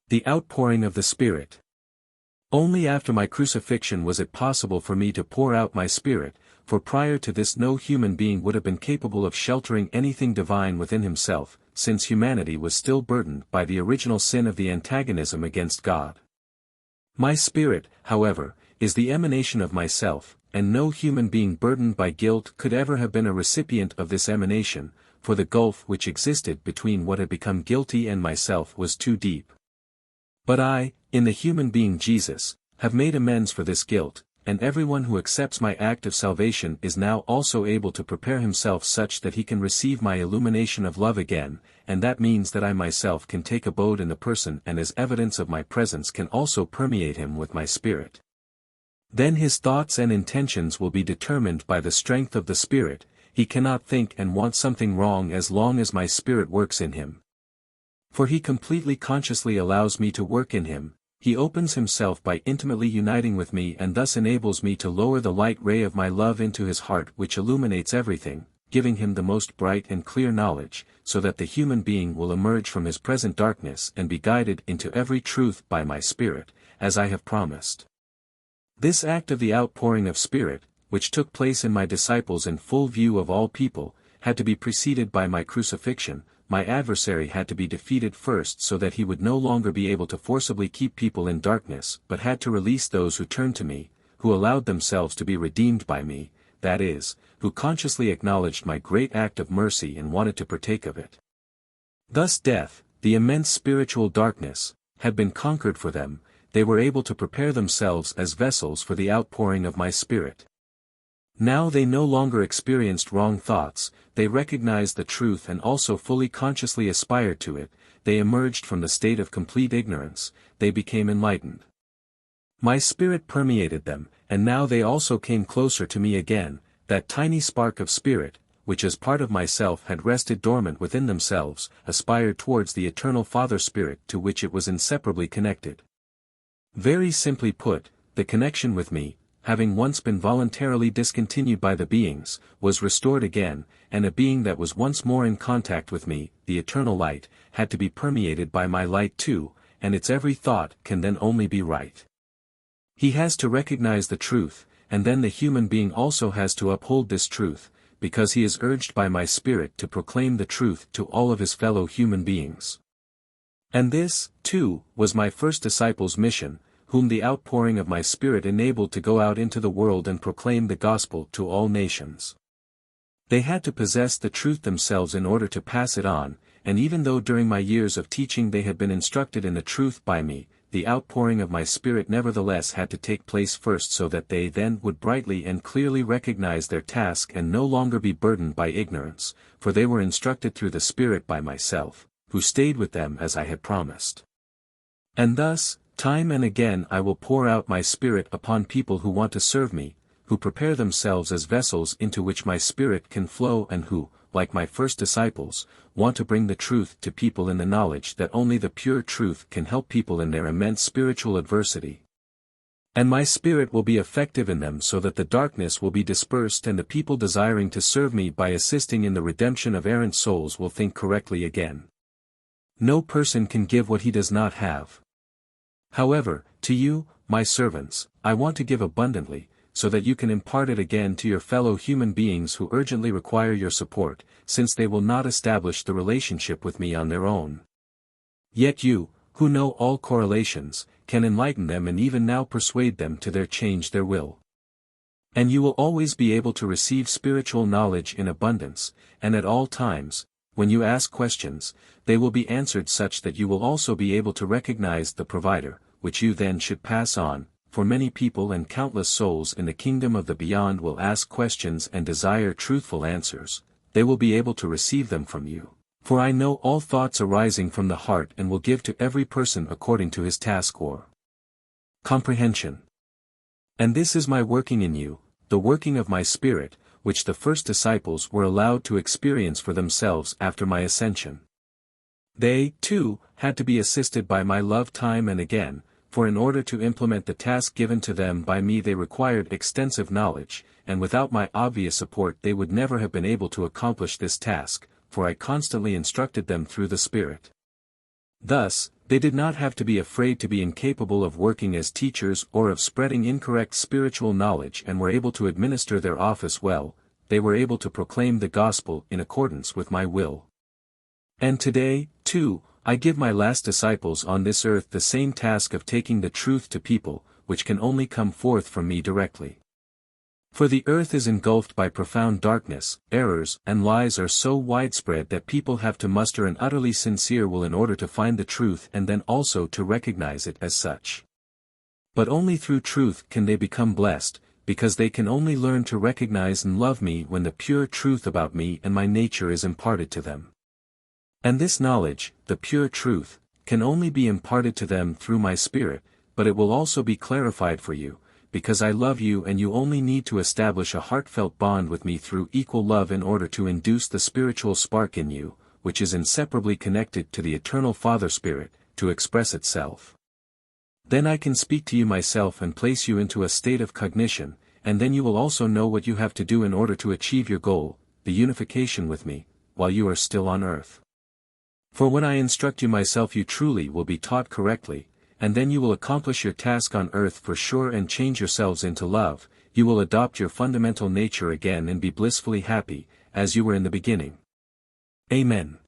The outpouring of the Spirit. Only after my crucifixion was it possible for me to pour out my Spirit, for prior to this no human being would have been capable of sheltering anything divine within himself, since humanity was still burdened by the original sin of the antagonism against God. My Spirit, however, is the emanation of myself, and no human being burdened by guilt could ever have been a recipient of this emanation, for the gulf which existed between what had become guilty and myself was too deep. But I, in the human being Jesus, have made amends for this guilt, and everyone who accepts my act of salvation is now also able to prepare himself such that he can receive my illumination of love again, and that means that I myself can take abode in the person and as evidence of my presence can also permeate him with my Spirit. Then his thoughts and intentions will be determined by the strength of the Spirit. He cannot think and want something wrong as long as my Spirit works in him. For he completely consciously allows me to work in him, he opens himself by intimately uniting with me and thus enables me to lower the light ray of my love into his heart which illuminates everything, giving him the most bright and clear knowledge, so that the human being will emerge from his present darkness and be guided into every truth by my Spirit, as I have promised. This act of the outpouring of Spirit, which took place in my disciples in full view of all people, had to be preceded by my crucifixion. My adversary had to be defeated first so that he would no longer be able to forcibly keep people in darkness but had to release those who turned to me, who allowed themselves to be redeemed by me, that is, who consciously acknowledged my great act of mercy and wanted to partake of it. Thus death, the immense spiritual darkness, had been conquered for them. They were able to prepare themselves as vessels for the outpouring of my Spirit. Now they no longer experienced wrong thoughts, they recognized the truth and also fully consciously aspired to it. They emerged from the state of complete ignorance, they became enlightened. My Spirit permeated them, and now they also came closer to me again. That tiny spark of Spirit, which as part of myself had rested dormant within themselves, aspired towards the eternal Father Spirit to which it was inseparably connected. Very simply put, the connection with me, having once been voluntarily discontinued by the beings, was restored again, and a being that was once more in contact with me, the eternal light, had to be permeated by my light too, and its every thought can then only be right. He has to recognize the truth, and then the human being also has to uphold this truth, because he is urged by my Spirit to proclaim the truth to all of his fellow human beings. And this, too, was my first disciples' mission, whom the outpouring of my Spirit enabled to go out into the world and proclaim the gospel to all nations. They had to possess the truth themselves in order to pass it on, and even though during my years of teaching they had been instructed in the truth by me, the outpouring of my Spirit nevertheless had to take place first so that they then would brightly and clearly recognize their task and no longer be burdened by ignorance, for they were instructed through the Spirit by myself, who stayed with them as I had promised. And thus, time and again I will pour out my Spirit upon people who want to serve me, who prepare themselves as vessels into which my Spirit can flow and who, like my first disciples, want to bring the truth to people in the knowledge that only the pure truth can help people in their immense spiritual adversity. And my Spirit will be effective in them so that the darkness will be dispersed and the people desiring to serve me by assisting in the redemption of errant souls will think correctly again. No person can give what he does not have. However, to you, my servants, I want to give abundantly, so that you can impart it again to your fellow human beings who urgently require your support, since they will not establish the relationship with me on their own. Yet you, who know all correlations, can enlighten them and even now persuade them to change their will. And you will always be able to receive spiritual knowledge in abundance, and at all times, when you ask questions, they will be answered such that you will also be able to recognize the provider, which you then should pass on, for many people and countless souls in the kingdom of the beyond will ask questions and desire truthful answers. They will be able to receive them from you. For I know all thoughts arising from the heart and will give to every person according to his task or comprehension. And this is my working in you, the working of my Spirit, which the first disciples were allowed to experience for themselves after my ascension. They, too, had to be assisted by my love time and again, for in order to implement the task given to them by me they required extensive knowledge, and without my obvious support they would never have been able to accomplish this task, for I constantly instructed them through the Spirit. Thus, they did not have to be afraid to be incapable of working as teachers or of spreading incorrect spiritual knowledge and were able to administer their office well. They were able to proclaim the gospel in accordance with my will. And today, too, I give my last disciples on this earth the same task of taking the truth to people, which can only come forth from me directly. For the earth is engulfed by profound darkness, errors and lies are so widespread that people have to muster an utterly sincere will in order to find the truth and then also to recognize it as such. But only through truth can they become blessed, because they can only learn to recognize and love me when the pure truth about me and my nature is imparted to them. And this knowledge, the pure truth, can only be imparted to them through my Spirit, but it will also be clarified for you, because I love you and you only need to establish a heartfelt bond with me through equal love in order to induce the spiritual spark in you, which is inseparably connected to the eternal Father Spirit, to express itself. Then I can speak to you myself and place you into a state of cognition, and then you will also know what you have to do in order to achieve your goal, the unification with me, while you are still on earth. For when I instruct you myself you truly will be taught correctly, and then you will accomplish your task on earth for sure and change yourselves into love, you will adopt your fundamental nature again and be blissfully happy, as you were in the beginning. Amen.